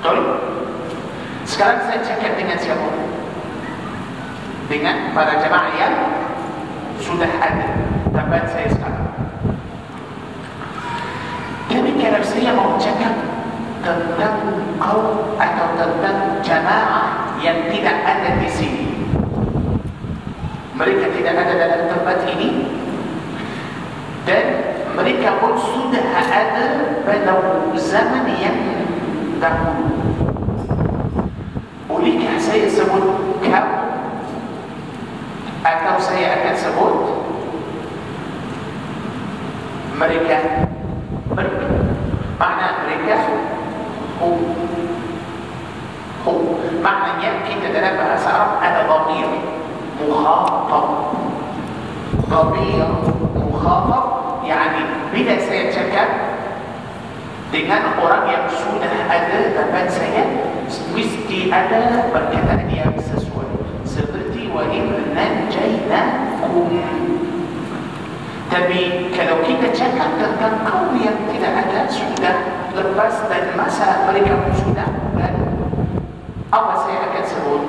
Betul? Sekarang saya cakap dengan siapa? Dengan para jemaah yang sudah ada tempat saya sekarang. Tapi kalau saya mau cakap tentang kaum atau tentang jemaah yang tidak ada di sini, mereka tidak ada dalam tempat ini, dan mereka pun sudah ada pada zaman yang dahulu. Bolehkah saya sebut kaum, atau saya akan sebut mereka? Makna mereka maknanya kita dalam bahasa Arab ada dhamir mukhatab. Dhamir mukhatab yani bila saya cakap dengan orang yang sudah ada tempat saya, mesti ada perkataan yang sesuai, seperti wa in najaynakum. Tapi kalau kita cakap tentang kaum yang tidak ada, sudah lepas dan masa mereka pun sudah lalu, apa saya akan sebut?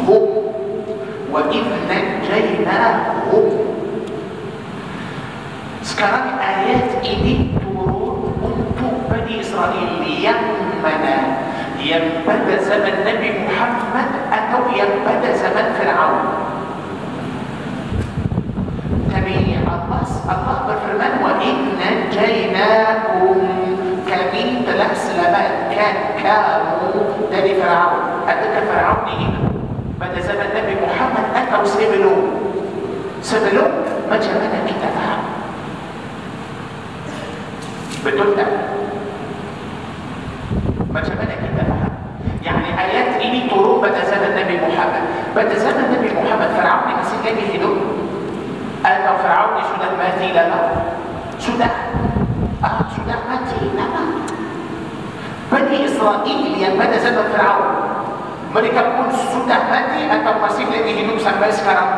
Hum. Wa in najaynahum. Sekarang ayat ini turun untuk Bani Israel yang mana? Yang pada zaman Nabi Muhammad atau yang pada zaman Fir'aun? Allah berfirman wa inna jainakum, kami telah selamatkan kamu dari Fir'aun. Adakah Fir'aun ini pada zaman Nabi Muhammad atau sebelum? Sebelum, macam mana kita faham? Betul tak? Macam mana kita faham? Yani ayat ini turun pada zaman Nabi Muhammad. Pada zaman Nabi Muhammad Fir'aun ini masih lagi hidup? Atau Fir'aun sudah mati lama? Sudah mati lama. Bani Israel yang pada zaman Fir'aun, mereka pun sudah mati atau masih lagi hidup sampai sekarang?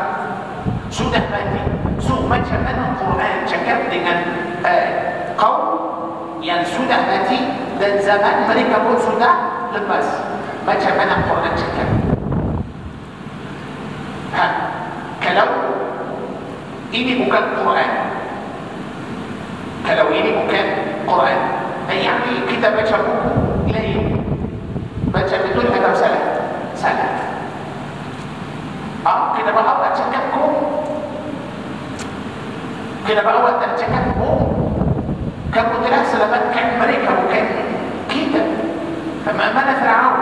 Sudah mati. So macam mana Quran cakap dengan kaum yang sudah mati dan zaman mereka pun sudah lepas? Macam mana Quran cakap? Kalau ini bukan Quran, kalau ini bukan Quran, yani kita baca buku lain, baca betul atau salah? Salah. Kenapa awak cakap kum? Kenapa awak tak cakap kum? Kamu telah selamatkan mereka, bukan kita. Mana Fir'aun?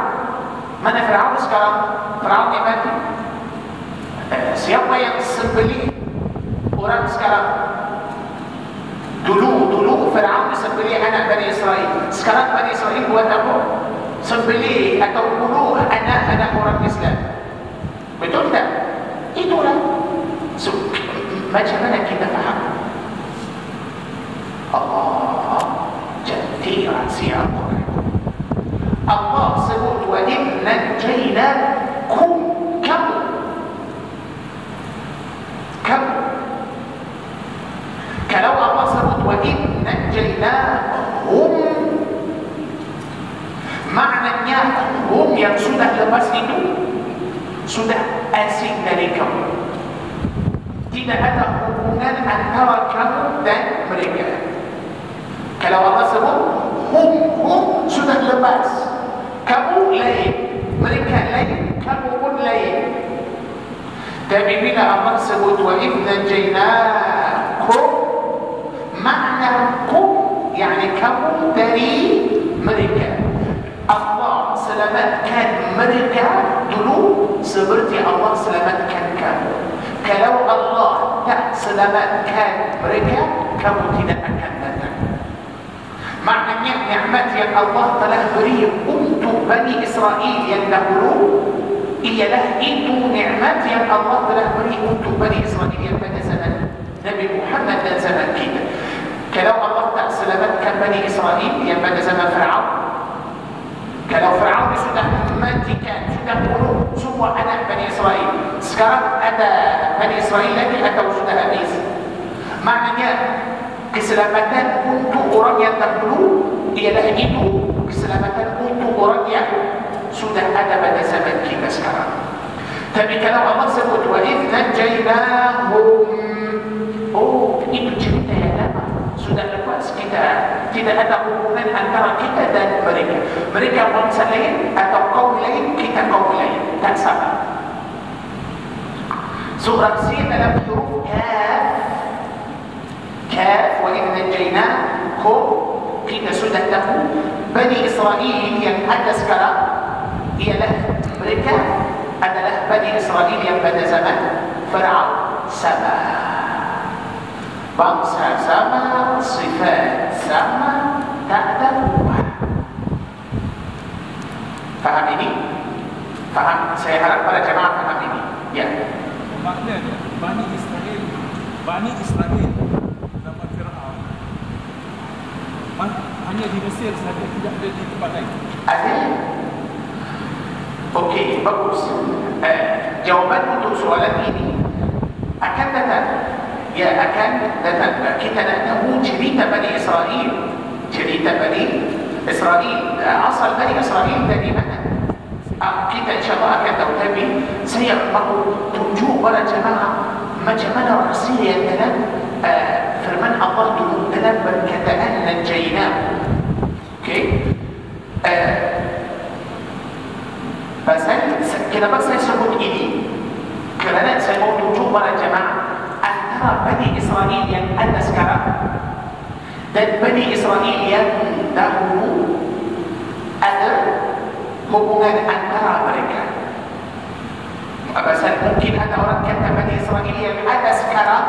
Mana Fir'aun sekarang? Fir'aun yang mati. Siapa yang sembelih orang sekarang? Dulu Fir'aun sembelih anak Bani Israel. Sekarang Bani Israel buat apa? Sembelih atau bunuh anak-anak orang Islam. Betul tak? Itulah. So, macam mana kita faham? Allah jadi rahsia Al-Quran. Allah sebut wa in najaynakum, kamu. Kalau Allah sebut wa in najaynahum, maknanya hum yang sudah lepas itu sudah asing dari kamu. Tidak ada hubungan antara kamu dan mereka. Kalau Allah sebut hum sudah lepas, kamu lain, mereka lain, kamu pun lain. Tapi bila Allah sebut wa in najaynahum, makna kum yani kamu dari mereka. Allah selamatkan mereka dulu seperti Allah selamatkan kamu. Kalau Allah tak selamatkan mereka, kamu tidak akan datang. Maknanya nikmat yang Allah telah beri untuk Bani Israel yang dahulu, ialah itu nikmat yang Allah telah beri untuk Bani Israel yang pada zaman Nabi Muhammad dan zaman kita. Kalau Allah tak selamatkan Bani Israel yang pada zaman Fir'aun, kalau Fir'aun sudah mematikan, sudah bunuh semua anak Bani Israel, sekarang ada Bani Israel lagi atau sudah habis? Maknanya keselamatan untuk orang yang dahulu ialah itu keselamatan untuk orang ada pada zaman kita sekarang. Tapi kalau Allah sebut wa idh najaynahum, oh itu cerita yang lama, sudah lepas. Kita tidak ada hubungan antara kita dan mereka. Mereka bangsa lain atau kaum lain, kita kaum lain, tak sama. Surah Sin dalam huruf Kaf, wa idh najaynahum, kita sudah tahu Bani Israel yang ada sekarang ialah mereka adalah Bani Israel yang pada zaman Fir'aun sama, bangsa sama, sifat sama, tak ada ubah. Faham ini? Faham? Saya harap para jemaah faham ini. Ya. Maknanya Bani Israel zaman Fir'aun hanya di Mesir saja, tidak ada di tempat lain. Ada. Okey, bagus. Jawapan untuk soalan ini akan datang. Ya, akan datang. Kita nak tahu cerita Bani Israel. Cerita Bani Israel, asal Bani Israel dari mana? Kita insyaAllah akan tahu. Tapi saya mahu tunjuk pada jemaah macam mana rahsia yang dalam firman Allah dulu dalam perkataan najaynah. Okey. Kenapa saya sebut ini? Kerana saya mau tunjuk pada jemaah antara Bani Israel yang ada sekarang dan Bani Israel yang dahulu ada hubungan antara mereka. Pasal mungkin ada orang kata Bani Israel yang ada sekarang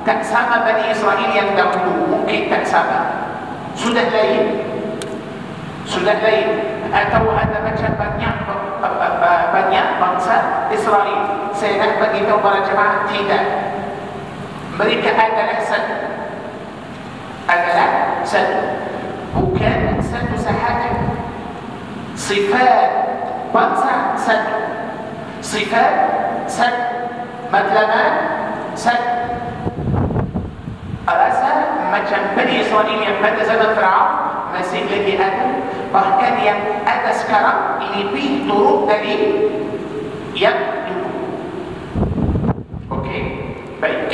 tak sama Bani Israel yang dahulu, mungkin tak sama, sudah lain, atau ada macam banyak bangsa Israel. Saya nak beritahu para jemaah, tidak, mereka adalah satu, bukan satu sahaja. Sifat bangsa satu, sifat satu, matlamat satu. Rasa macam Bani Israel yang pada zaman Fir'aun masih lagi ada, bahkan yang ada sekarang lebih turun dari yang dulu. Okey, baik.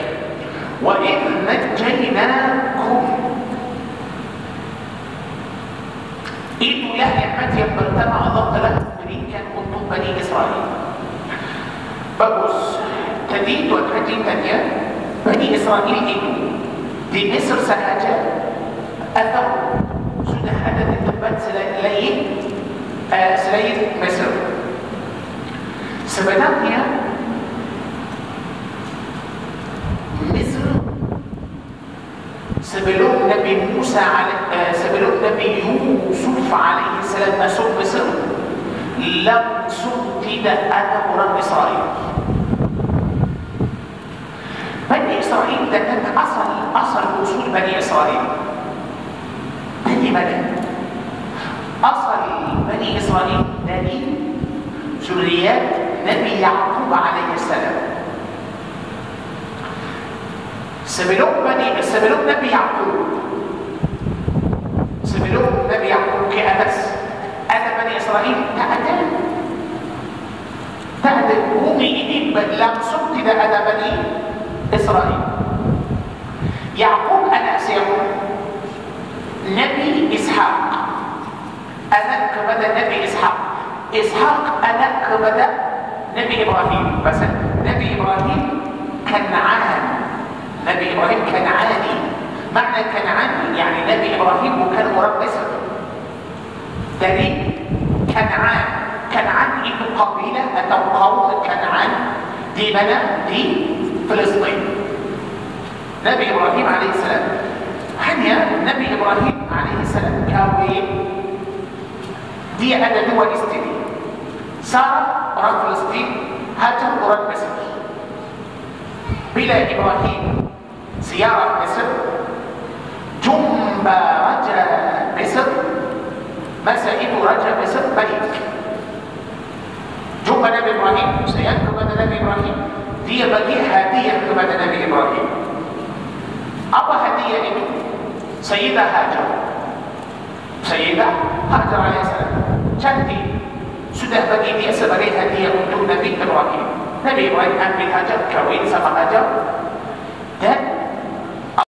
Wa idh najaynakum, itulah nikmat yang pertama Allah telah berikan untuk Bani Israel. Bagus. Tadi Tuan Haji tanya, Bani Israel itu di Mesir sahaja atau sudah ada di tempat selain Mesir? Sebenarnya Mesir sebelum Nabi Yusuf alaihi salam masuk Mesir, langsung tidak ada orang Israel. Bani Israel datang asal usul Bani Israel dari mana? Asal Bani Israel dari zuriat Nabi Yaqub alaihi salam. Sebelum Nabi Yaqub ke atas, ada Bani Israel? Tak ada. Bumi ini langsung tidak ada Bani Israel. Yaqub anak siapa? Nabi Ishaq, anak kepada Nabi Ishaq. Ishaq anak kepada Nabi Ibrahim. Pasal Nabi Ibrahim Kan'an. Nabi Ibrahim Kan'ani. Makna Kan'an yani Nabi Ibrahim bukan orang Mesir, dari Kan'an. Kan'an itu kabilah atau kaum Kan'an di mana? Di Palestin. Nabi Ibrahim alaihissalam, hanya Nabi Ibrahim alaihissalam kahwin, dia ada dua istri, Sarah orang Palestin, Hajar orang Mesir. Bila Ibrahim ziarah Mesir, jumpa Raja Mesir, masa itu Raja Mesir baik. Jumpa Nabi Ibrahim, sayang kepada Nabi Ibrahim, dia bagi hadiah kepada Nabi Ibrahim. Apa hadiah itu? Sayyidah Hajar alaihissalam, cantik, sudah bagi dia sebagai hadiah untuk Nabi Ibrahim. Nabi Ibrahim ambil Hajar, kahwin sama Hajar,